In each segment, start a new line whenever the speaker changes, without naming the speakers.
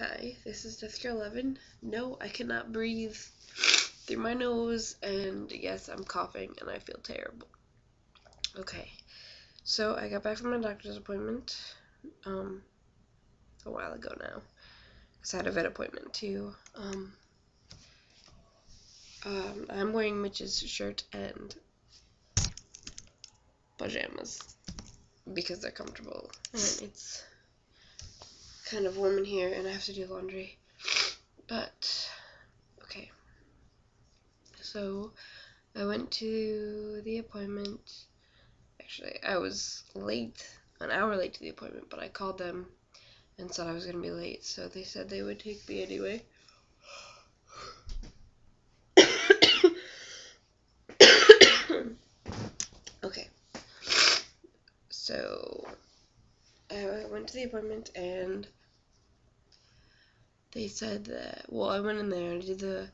Hi, this is Jessica 11. No, I cannot breathe through my nose, and yes, I'm coughing and I feel terrible. Okay, so I got back from my doctor's appointment a while ago now, because I had a vet appointment too. I'm wearing Mitch's shirt and pajamas because they're comfortable, and it's kind of warm in here, and I have to do laundry. But okay, so I went to the appointment. Actually, I was late, an hour late to the appointment, but I called them and said I was going to be late, so they said they would take me anyway. Okay, so I went to the appointment and they said that, well, I went in there and did the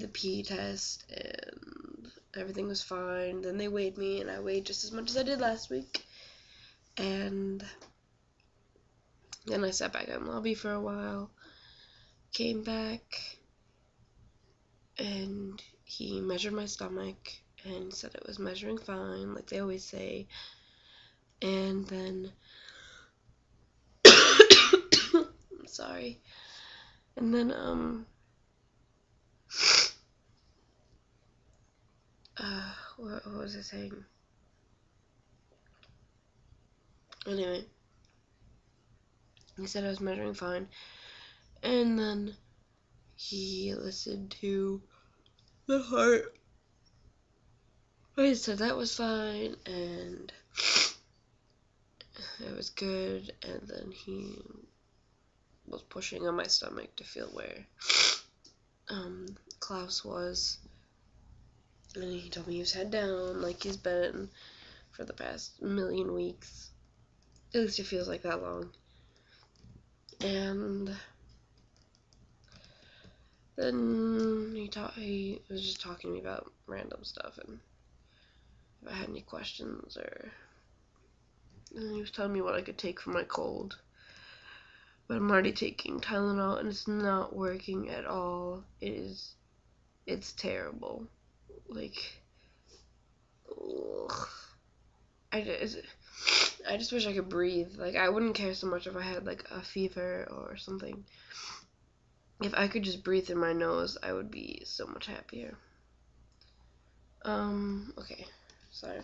pee test and everything was fine. Then they weighed me and I weighed just as much as I did last week. And then I sat back in the lobby for a while, came back, and he measured my stomach and said it was measuring fine, like they always say. And then I'm sorry. And then what was I saying? Anyway, he said I was measuring fine, and then he listened to the heart. I said that was fine, and it was good, and then he was pushing on my stomach to feel where Klaus was, and he told me he was head down, like he's been for the past million weeks. At least it feels like that long. And then he was just talking to me about random stuff, and if I had any questions, and he was telling me what I could take for my cold. But I'm already taking Tylenol, and it's not working at all. It's terrible. Like, ugh. I just wish I could breathe. Like, I wouldn't care so much if I had, like, a fever or something. If I could just breathe through my nose, I would be so much happier. Okay. Sorry.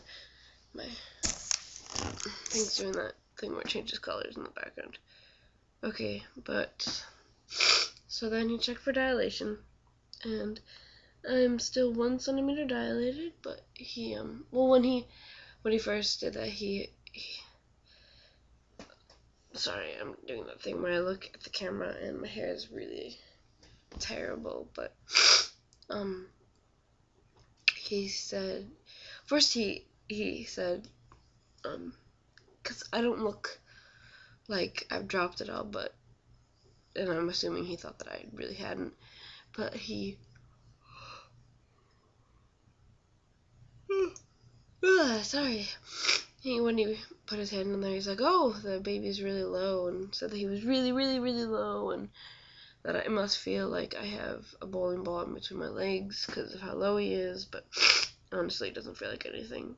My thing's doing that thing where it changes colors in the background. Okay, but so then he checked for dilation, and I'm still 1 centimeter dilated, but he well, when he first did that, sorry, I'm doing that thing where I look at the camera and my hair is really terrible, but he said, first he said, because I don't look like I've dropped it all, but, and I'm assuming he thought that I really hadn't, but sorry, when he put his hand in there, he's like, oh, the baby's really low, and said that he was really, really, really low, and that I must feel like I have a bowling ball in between my legs because of how low he is, but honestly, it doesn't feel like anything.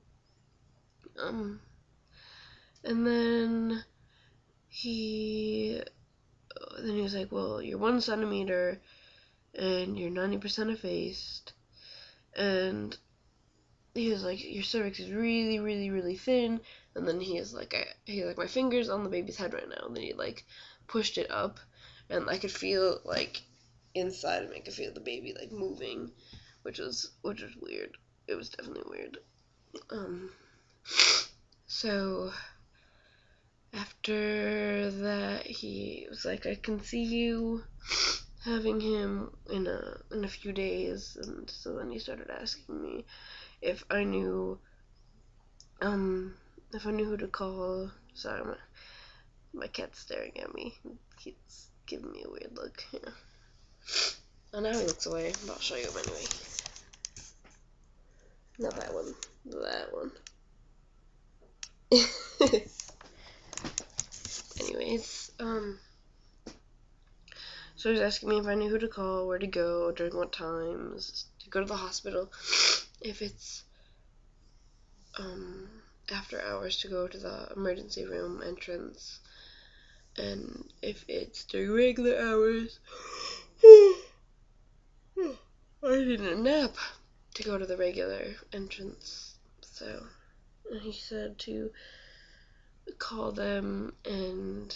And then he was like, well, you're 1 centimeter, and you're 90% effaced, and he was like, your cervix is really, really, really thin, and then he's like, my finger's on the baby's head right now, and then he, like, pushed it up, and I could feel, like, inside of me, I could feel the baby, like, moving, which was weird. It was definitely weird. So after that, he was like, I can see you having him in a few days, and so then he started asking me if I knew who to call. Sorry, my cat's staring at me. He's giving me a weird look. Yeah. And now he looks away, but I'll show you him anyway. Not that one. That one. Anyways, So he was asking me if I knew who to call, where to go, during what times, to go to the hospital, if it's after hours to go to the emergency room entrance, and if it's during regular hours, I need a nap to go to the regular entrance. So he said to call them and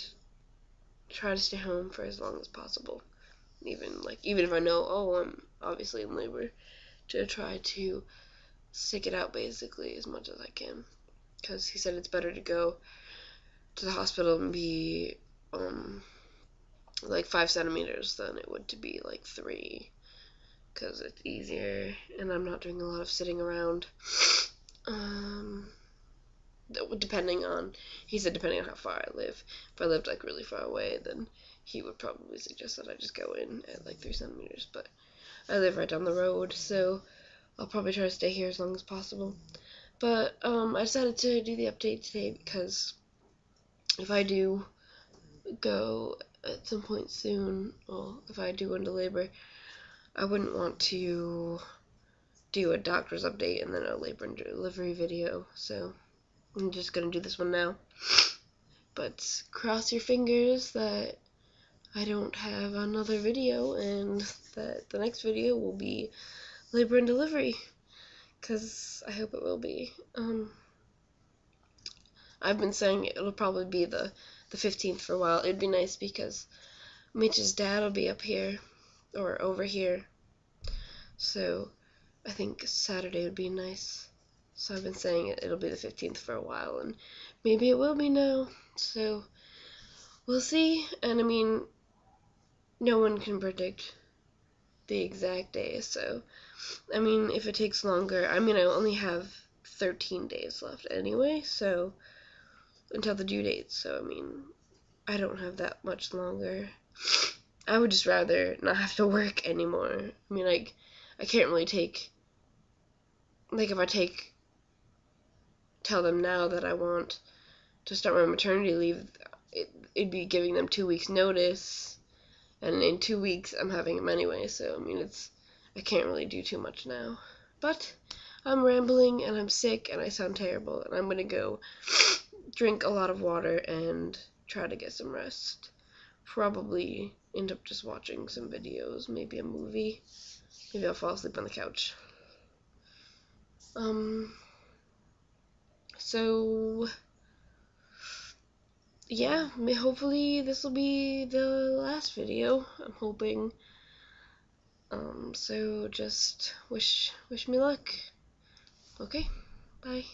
try to stay home for as long as possible. Even if I know, I'm obviously in labor, to try to stick it out basically as much as I can. Because he said it's better to go to the hospital and be 5 centimeters than it would to be 3, because it's easier and I'm not doing a lot of sitting around. He said depending on how far I live. If I lived really far away, then he would probably suggest that I just go in at 3 centimeters, but I live right down the road, so I'll probably try to stay here as long as possible. But I decided to do the update today because if I do go at some point soon, well, if I do go into labor, I wouldn't want to do a doctor's update and then a labor and delivery video, so I'm just going to do this one now. But cross your fingers that I don't have another video and that the next video will be labor and delivery, because I hope it will be. I've been saying it'll probably be the 15th for a while. It'd be nice because Mitch's dad will be up here or over here, so I think Saturday would be nice. So I've been saying it'll be the 15th for a while, and maybe it will be now. So we'll see. And I mean, no one can predict the exact day. So I mean, if it takes longer, I only have 13 days left anyway, so until the due date. So I mean, I don't have that much longer. I would just rather not have to work anymore. I mean, I can't really take, if I tell them now that I want to start my maternity leave, it'd be giving them 2 weeks notice, and in 2 weeks I'm having them anyway, so I mean, I can't really do too much now. But I'm rambling, and I'm sick, and I sound terrible, and I'm gonna go drink a lot of water and try to get some rest. Probably end up just watching some videos, maybe a movie. Maybe I'll fall asleep on the couch. So yeah, hopefully this will be the last video. I'm hoping. So just wish me luck. Okay, bye.